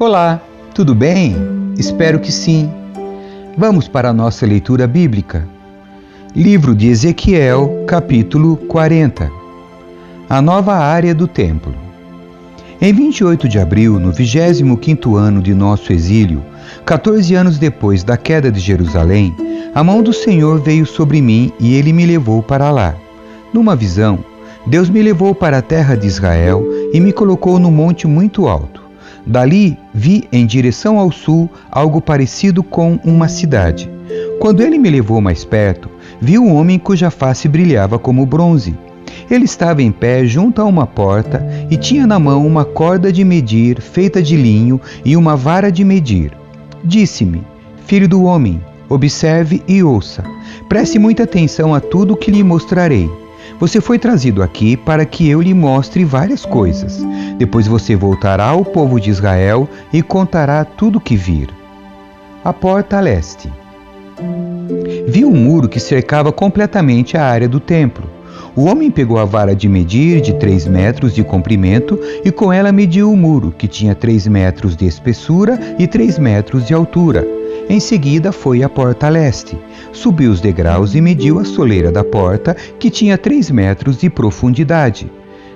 Olá, tudo bem? Espero que sim. Vamos para a nossa leitura bíblica. Livro de Ezequiel, capítulo 40. A nova área do templo. Em 28 de abril, no 25º ano de nosso exílio, 14 anos depois da queda de Jerusalém, a mão do Senhor veio sobre mim e Ele me levou para lá. Numa visão, Deus me levou para a terra de Israel e me colocou num monte muito alto. Dali vi em direção ao sul algo parecido com uma cidade. Quando ele me levou mais perto, vi um homem cuja face brilhava como bronze. Ele estava em pé junto a uma porta e tinha na mão uma corda de medir feita de linho e uma vara de medir. Disse-me: Filho do homem, observe e ouça. Preste muita atenção a tudo o que lhe mostrarei. Você foi trazido aqui para que eu lhe mostre várias coisas. Depois você voltará ao povo de Israel e contará tudo o que vir. A porta a leste. Vi um muro que cercava completamente a área do templo. O homem pegou a vara de medir de 3 metros de comprimento e com ela mediu o muro, que tinha 3 metros de espessura e 3 metros de altura. Em seguida foi à porta a leste. Subiu os degraus e mediu a soleira da porta, que tinha 3 metros de profundidade.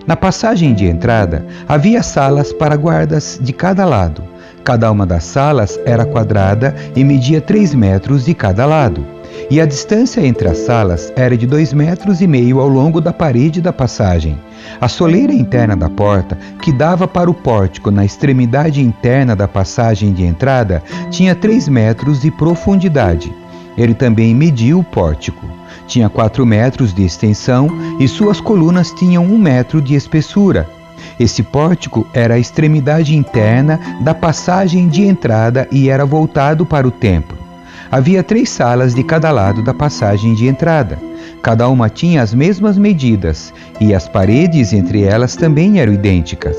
Na passagem de entrada, havia salas para guardas de cada lado. Cada uma das salas era quadrada e media 3 metros de cada lado. E a distância entre as salas era de 2,5 metros ao longo da parede da passagem. A soleira interna da porta, que dava para o pórtico na extremidade interna da passagem de entrada, tinha 3 metros de profundidade. Ele também mediu o pórtico. Tinha 4 metros de extensão e suas colunas tinham 1 metro de espessura. Esse pórtico era a extremidade interna da passagem de entrada e era voltado para o templo. Havia 3 salas de cada lado da passagem de entrada. Cada uma tinha as mesmas medidas, e as paredes entre elas também eram idênticas.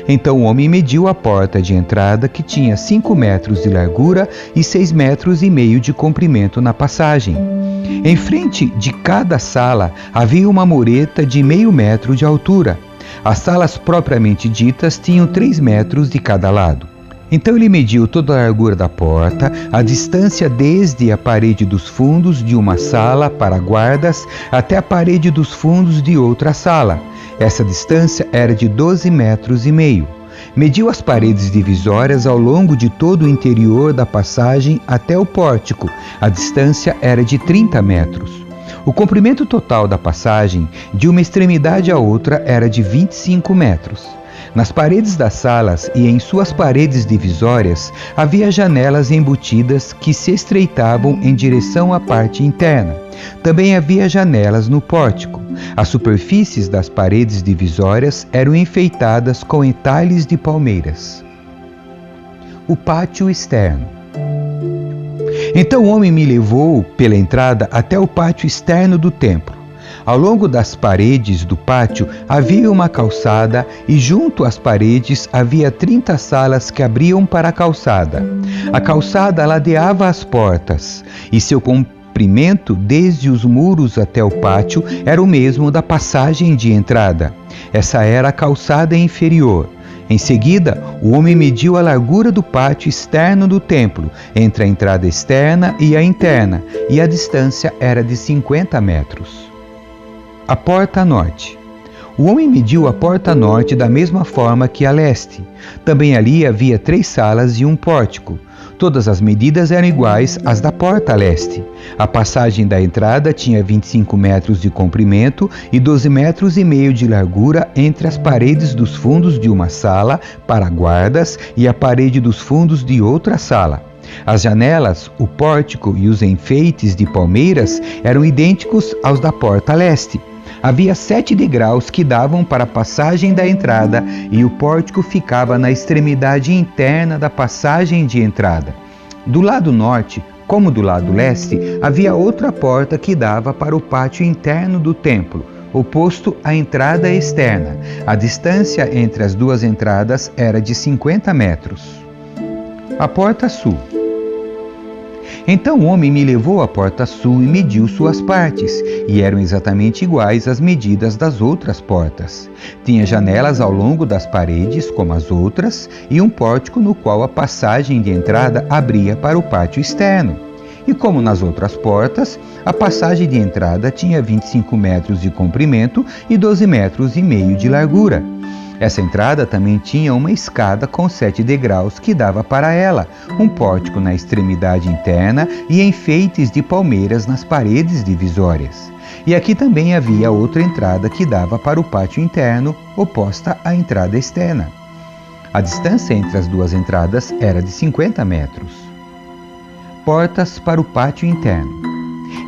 Então o homem mediu a porta de entrada, que tinha 5 metros de largura e 6,5 metros de comprimento na passagem. Em frente de cada sala havia uma mureta de 0,5 metro de altura. As salas propriamente ditas tinham 3 metros de cada lado. Então ele mediu toda a largura da porta, a distância desde a parede dos fundos de uma sala para guardas até a parede dos fundos de outra sala. Essa distância era de 12,5 metros. Mediu as paredes divisórias ao longo de todo o interior da passagem até o pórtico. A distância era de 30 metros. O comprimento total da passagem, de uma extremidade à outra, era de 25 metros. Nas paredes das salas e em suas paredes divisórias havia janelas embutidas que se estreitavam em direção à parte interna. Também havia janelas no pórtico. As superfícies das paredes divisórias eram enfeitadas com entalhes de palmeiras. O pátio externo. Então o homem me levou pela entrada até o pátio externo do templo. Ao longo das paredes do pátio havia uma calçada e junto às paredes havia 30 salas que abriam para a calçada. A calçada ladeava as portas e seu comprimento desde os muros até o pátio era o mesmo da passagem de entrada. Essa era a calçada inferior. Em seguida, o homem mediu a largura do pátio externo do templo, entre a entrada externa e a interna, e a distância era de 50 metros. A porta norte. O homem mediu a porta norte da mesma forma que a leste. Também ali havia 3 salas e um pórtico. Todas as medidas eram iguais às da porta leste. A passagem da entrada tinha 25 metros de comprimento e 12,5 metros de largura entre as paredes dos fundos de uma sala para guardas e a parede dos fundos de outra sala. As janelas, o pórtico e os enfeites de palmeiras eram idênticos aos da porta leste. Havia 7 degraus que davam para a passagem da entrada e o pórtico ficava na extremidade interna da passagem de entrada. Do lado norte, como do lado leste, havia outra porta que dava para o pátio interno do templo, oposto à entrada externa. A distância entre as duas entradas era de 50 metros. A porta sul. Então o homem me levou à porta sul e mediu suas partes, e eram exatamente iguais às medidas das outras portas. Tinha janelas ao longo das paredes, como as outras, e um pórtico no qual a passagem de entrada abria para o pátio externo. E como nas outras portas, a passagem de entrada tinha 25 metros de comprimento e 12 metros e meio de largura. Essa entrada também tinha uma escada com 7 degraus que dava para ela, um pórtico na extremidade interna e enfeites de palmeiras nas paredes divisórias. E aqui também havia outra entrada que dava para o pátio interno, oposta à entrada externa. A distância entre as duas entradas era de 50 metros. Portas para o pátio interno.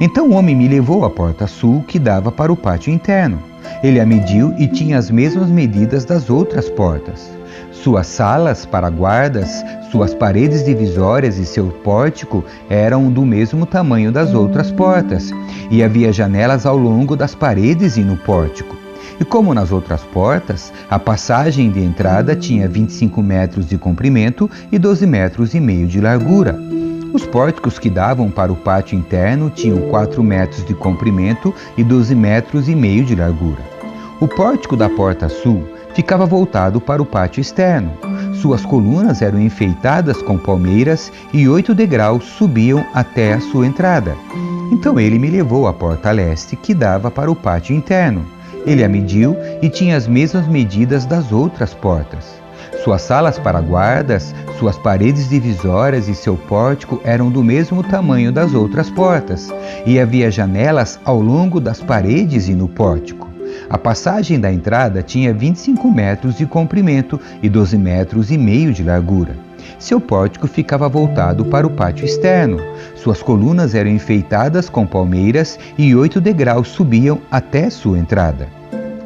Então o homem me levou à porta sul que dava para o pátio interno. Ele a mediu e tinha as mesmas medidas das outras portas. Suas salas para guardas, suas paredes divisórias e seu pórtico eram do mesmo tamanho das outras portas, e havia janelas ao longo das paredes e no pórtico. E como nas outras portas, a passagem de entrada tinha 25 metros de comprimento e 12 metros e meio de largura. Os pórticos que davam para o pátio interno tinham 4 metros de comprimento e 12 metros e meio de largura. O pórtico da porta sul ficava voltado para o pátio externo. Suas colunas eram enfeitadas com palmeiras e 8 degraus subiam até a sua entrada. Então ele me levou à porta leste que dava para o pátio interno. Ele a mediu e tinha as mesmas medidas das outras portas. Suas salas para guardas, suas paredes divisórias e seu pórtico eram do mesmo tamanho das outras portas, e havia janelas ao longo das paredes e no pórtico. A passagem da entrada tinha 25 metros de comprimento e 12 metros e meio de largura. Seu pórtico ficava voltado para o pátio externo. Suas colunas eram enfeitadas com palmeiras e 8 degraus subiam até sua entrada.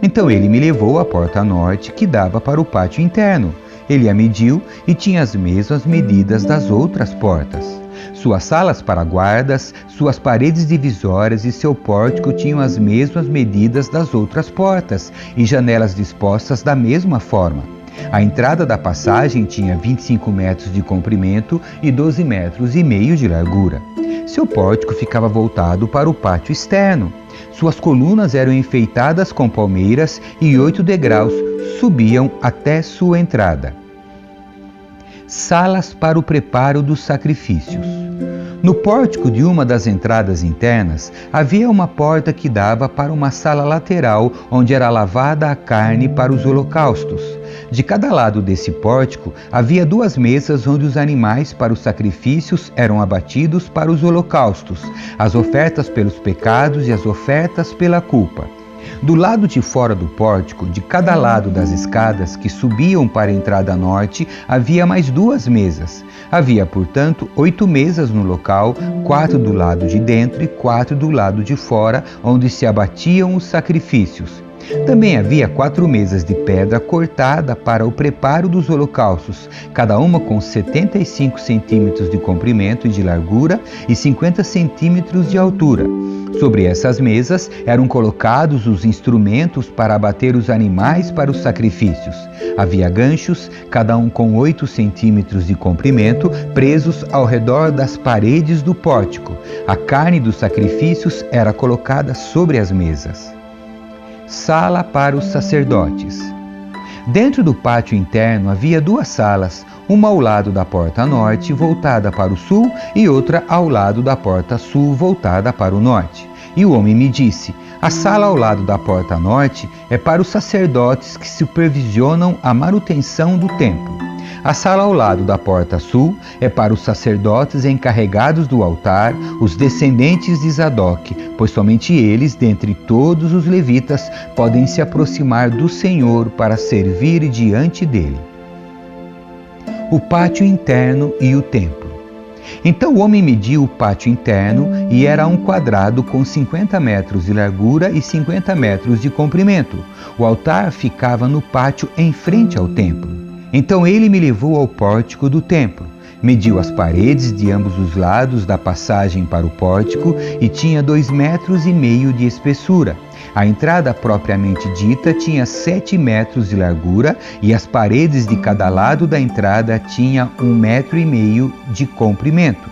Então ele me levou à porta norte que dava para o pátio interno. Ele a mediu e tinha as mesmas medidas das outras portas. Suas salas para guardas, suas paredes divisórias e seu pórtico tinham as mesmas medidas das outras portas e janelas dispostas da mesma forma. A entrada da passagem tinha 25 metros de comprimento e 12 metros e meio de largura. Seu pórtico ficava voltado para o pátio externo. Suas colunas eram enfeitadas com palmeiras e 8 degraus subiam até sua entrada. Salas para o preparo dos sacrifícios. No pórtico de uma das entradas internas havia uma porta que dava para uma sala lateral onde era lavada a carne para os holocaustos. De cada lado desse pórtico havia 2 mesas onde os animais para os sacrifícios eram abatidos para os holocaustos, as ofertas pelos pecados e as ofertas pela culpa. Do lado de fora do pórtico, de cada lado das escadas que subiam para a entrada norte, havia mais 2 mesas. Havia, portanto, 8 mesas no local, 4 do lado de dentro e 4 do lado de fora, onde se abatiam os sacrifícios. Também havia 4 mesas de pedra cortada para o preparo dos holocaustos, cada uma com 75 centímetros de comprimento e de largura e 50 centímetros de altura. Sobre essas mesas eram colocados os instrumentos para abater os animais para os sacrifícios. Havia ganchos, cada um com 8 centímetros de comprimento, presos ao redor das paredes do pórtico. A carne dos sacrifícios era colocada sobre as mesas. Sala para os sacerdotes. Dentro do pátio interno havia 2 salas, uma ao lado da porta norte, voltada para o sul, e outra ao lado da porta sul, voltada para o norte. E o homem me disse: a sala ao lado da porta norte é para os sacerdotes que supervisionam a manutenção do templo. A sala ao lado da porta sul é para os sacerdotes encarregados do altar, os descendentes de Zadok, pois somente eles, dentre todos os levitas, podem se aproximar do Senhor para servir diante dele. O pátio interno e o templo. Então o homem mediu o pátio interno e era um quadrado com 50 metros de largura e 50 metros de comprimento. O altar ficava no pátio em frente ao templo. Então ele me levou ao pórtico do templo, mediu as paredes de ambos os lados da passagem para o pórtico e tinha 2,5 metros de espessura. A entrada propriamente dita tinha 7 metros de largura e as paredes de cada lado da entrada tinham 1,5 metro de comprimento.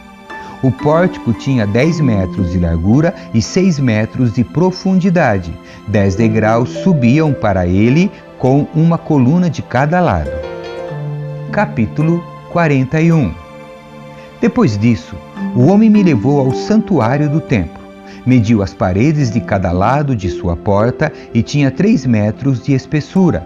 O pórtico tinha 10 metros de largura e 6 metros de profundidade. 10 degraus subiam para ele, com uma coluna de cada lado. Capítulo 41. Depois disso, o homem me levou ao santuário do templo. Mediu as paredes de cada lado de sua porta e tinha 3 metros de espessura.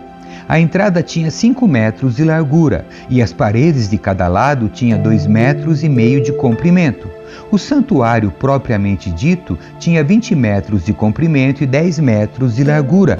A entrada tinha 5 metros de largura e as paredes de cada lado tinham 2,5 metros de comprimento. O santuário propriamente dito tinha 20 metros de comprimento e 10 metros de largura.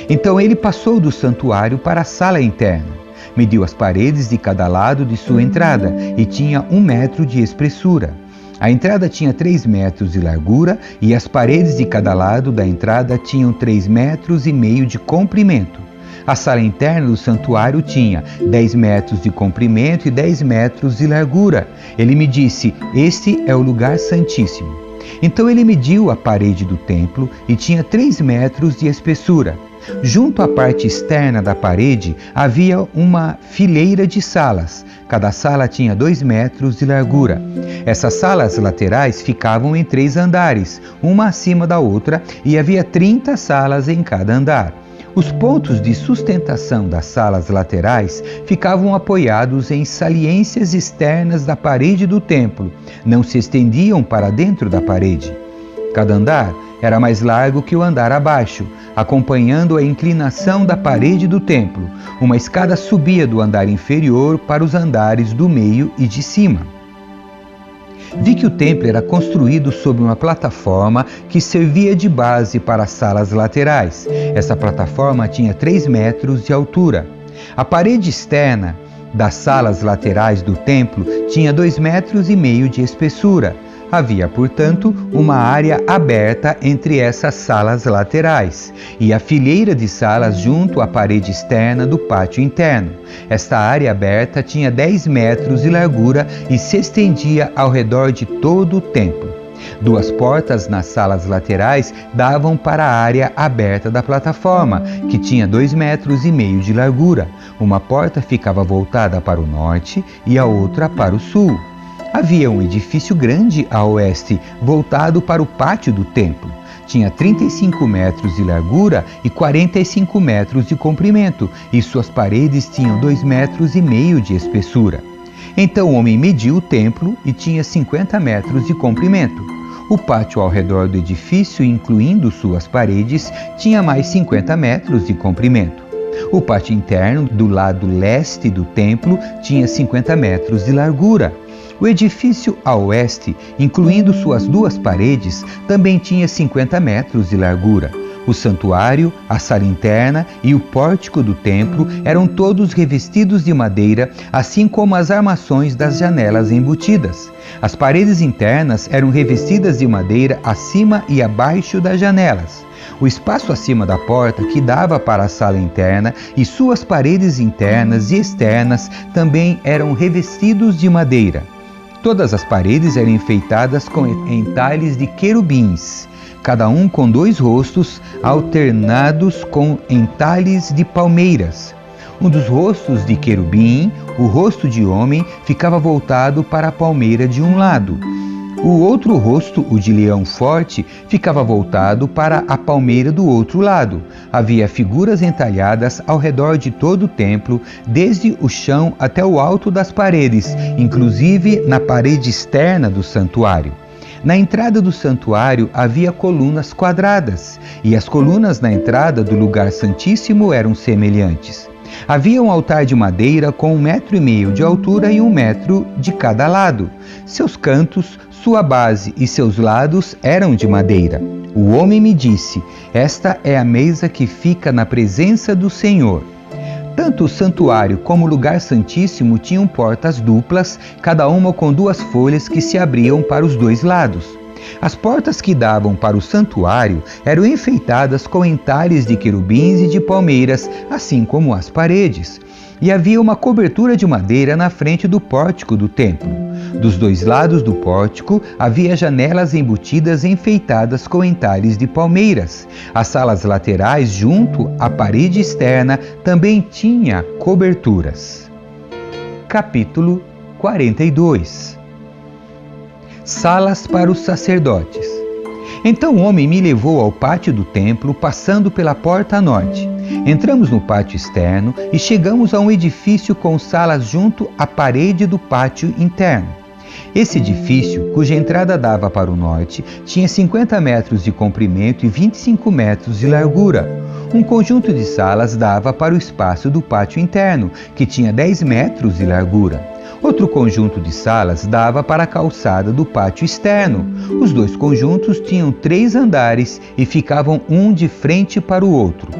Então ele passou do santuário para a sala interna. Mediu as paredes de cada lado de sua entrada e tinha 1 metro de espessura. A entrada tinha 3 metros de largura e as paredes de cada lado da entrada tinham 3,5 metros de comprimento. A sala interna do santuário tinha 10 metros de comprimento e 10 metros de largura. Ele me disse: "Este é o lugar santíssimo." Então ele mediu a parede do templo e tinha 3 metros de espessura. Junto à parte externa da parede havia uma fileira de salas. Cada sala tinha 2 metros de largura. Essas salas laterais ficavam em 3 andares, uma acima da outra, e havia 30 salas em cada andar. Os pontos de sustentação das salas laterais ficavam apoiados em saliências externas da parede do templo, não se estendiam para dentro da parede. Cada andar era mais largo que o andar abaixo, acompanhando a inclinação da parede do templo. Uma escada subia do andar inferior para os andares do meio e de cima. Vi que o templo era construído sobre uma plataforma que servia de base para as salas laterais. Essa plataforma tinha 3 metros de altura. A parede externa das salas laterais do templo tinha 2,5 metros de espessura. Havia, portanto, uma área aberta entre essas salas laterais e a fileira de salas junto à parede externa do pátio interno. Esta área aberta tinha 10 metros de largura e se estendia ao redor de todo o templo. 2 portas nas salas laterais davam para a área aberta da plataforma, que tinha 2,5 metros de largura. Uma porta ficava voltada para o norte e a outra para o sul. Havia um edifício grande a oeste, voltado para o pátio do templo. Tinha 35 metros de largura e 45 metros de comprimento, e suas paredes tinham 2,5 metros de espessura. Então o homem mediu o templo e tinha 50 metros de comprimento. O pátio ao redor do edifício, incluindo suas paredes, tinha mais 50 metros de comprimento. O pátio interno, do lado leste do templo, tinha 50 metros de largura. O edifício a oeste, incluindo suas 2 paredes, também tinha 50 metros de largura. O santuário, a sala interna e o pórtico do templo eram todos revestidos de madeira, assim como as armações das janelas embutidas. As paredes internas eram revestidas de madeira acima e abaixo das janelas. O espaço acima da porta, que dava para a sala interna, e suas paredes internas e externas também eram revestidos de madeira. Todas as paredes eram enfeitadas com entalhes de querubins, cada um com 2 rostos alternados com entalhes de palmeiras. Um dos rostos de querubim, o rosto de homem, ficava voltado para a palmeira de um lado. O outro rosto, o de leão forte, ficava voltado para a palmeira do outro lado. Havia figuras entalhadas ao redor de todo o templo, desde o chão até o alto das paredes, inclusive na parede externa do santuário. Na entrada do santuário havia colunas quadradas, e as colunas na entrada do lugar santíssimo eram semelhantes. Havia um altar de madeira com 1,5 metros de altura e 1 metro de cada lado. Seus cantos, sua base e seus lados eram de madeira. O homem me disse: "Esta é a mesa que fica na presença do Senhor." Tanto o santuário como o lugar santíssimo tinham portas duplas, cada uma com 2 folhas que se abriam para os 2 lados. As portas que davam para o santuário eram enfeitadas com entalhes de querubins e de palmeiras, assim como as paredes. E havia uma cobertura de madeira na frente do pórtico do templo. Dos 2 lados do pórtico havia janelas embutidas enfeitadas com entalhes de palmeiras. As salas laterais, junto à parede externa, também tinha coberturas. Capítulo 42. Salas para os sacerdotes. Então o homem me levou ao pátio do templo, passando pela porta norte. Entramos no pátio externo e chegamos a um edifício com salas junto à parede do pátio interno. Esse edifício, cuja entrada dava para o norte, tinha 50 metros de comprimento e 25 metros de largura. Um conjunto de salas dava para o espaço do pátio interno, que tinha 10 metros de largura. Outro conjunto de salas dava para a calçada do pátio externo. Os dois conjuntos tinham 3 andares e ficavam um de frente para o outro.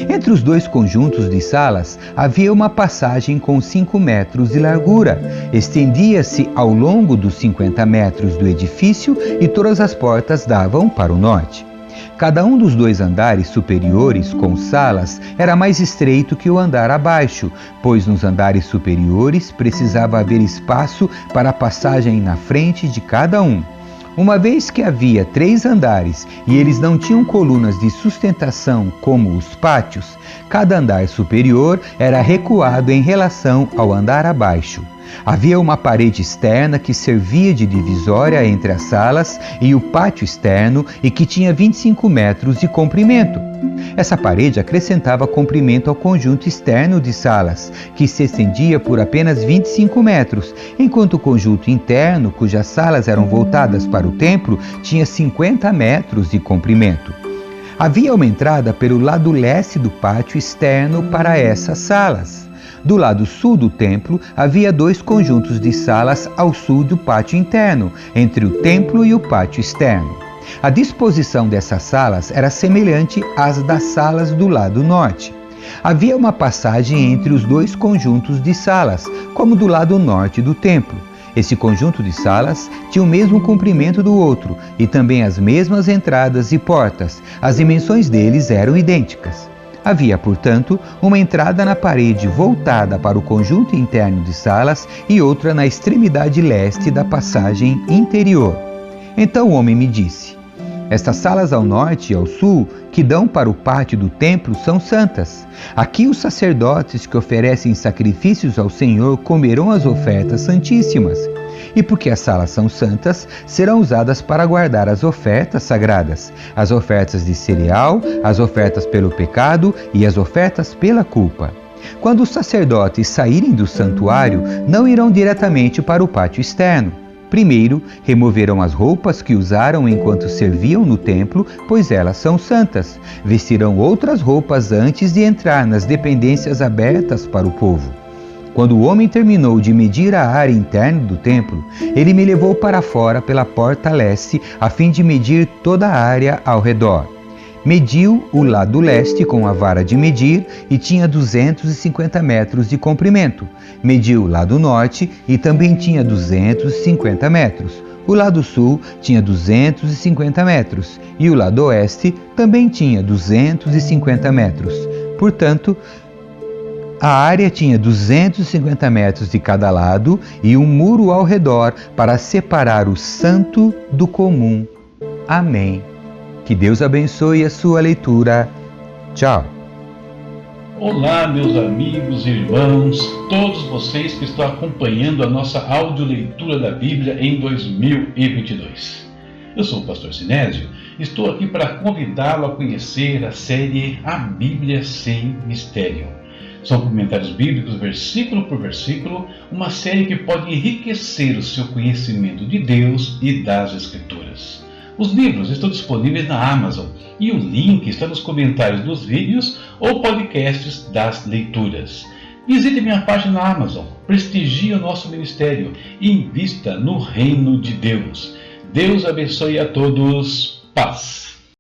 Entre os dois conjuntos de salas havia uma passagem com 5 metros de largura. Estendia-se ao longo dos 50 metros do edifício e todas as portas davam para o norte. Cada um dos 2 andares superiores com salas era mais estreito que o andar abaixo, pois nos andares superiores precisava haver espaço para a passagem na frente de cada um. Uma vez que havia 3 andares e eles não tinham colunas de sustentação como os pátios, cada andar superior era recuado em relação ao andar abaixo. Havia uma parede externa que servia de divisória entre as salas e o pátio externo e que tinha 25 metros de comprimento. Essa parede acrescentava comprimento ao conjunto externo de salas, que se estendia por apenas 25 metros, enquanto o conjunto interno, cujas salas eram voltadas para o templo, tinha 50 metros de comprimento. Havia uma entrada pelo lado leste do pátio externo para essas salas. Do lado sul do templo havia 2 conjuntos de salas ao sul do pátio interno, entre o templo e o pátio externo. A disposição dessas salas era semelhante às das salas do lado norte. Havia uma passagem entre os 2 conjuntos de salas, como do lado norte do templo. Esse conjunto de salas tinha o mesmo comprimento do outro e também as mesmas entradas e portas. As dimensões deles eram idênticas. Havia, portanto, uma entrada na parede voltada para o conjunto interno de salas e outra na extremidade leste da passagem interior. Então o homem me disse: estas salas ao norte e ao sul, que dão para o pátio do templo, são santas. Aqui os sacerdotes que oferecem sacrifícios ao Senhor comerão as ofertas santíssimas. E porque as salas são santas, serão usadas para guardar as ofertas sagradas, as ofertas de cereal, as ofertas pelo pecado e as ofertas pela culpa. Quando os sacerdotes saírem do santuário, não irão diretamente para o pátio externo. Primeiro, removerão as roupas que usaram enquanto serviam no templo, pois elas são santas. Vestirão outras roupas antes de entrar nas dependências abertas para o povo. Quando o homem terminou de medir a área interna do templo, ele me levou para fora pela porta leste, a fim de medir toda a área ao redor. Mediu o lado leste com a vara de medir e tinha 250 metros de comprimento. Mediu o lado norte e também tinha 250 metros. O lado sul tinha 250 metros e o lado oeste também tinha 250 metros. Portanto, a área tinha 250 metros de cada lado e um muro ao redor para separar o santo do comum. Amém. Que Deus abençoe a sua leitura. Tchau. Olá, meus amigos e irmãos, todos vocês que estão acompanhando a nossa audioleitura da Bíblia em 2022. Eu sou o pastor Sinésio e estou aqui para convidá-lo a conhecer a série A Bíblia Sem Mistério. São comentários bíblicos, versículo por versículo, uma série que pode enriquecer o seu conhecimento de Deus e das Escrituras. Os livros estão disponíveis na Amazon e o link está nos comentários dos vídeos ou podcasts das leituras. Visite minha página na Amazon, prestigie o nosso ministério e invista no reino de Deus. Deus abençoe a todos. Paz.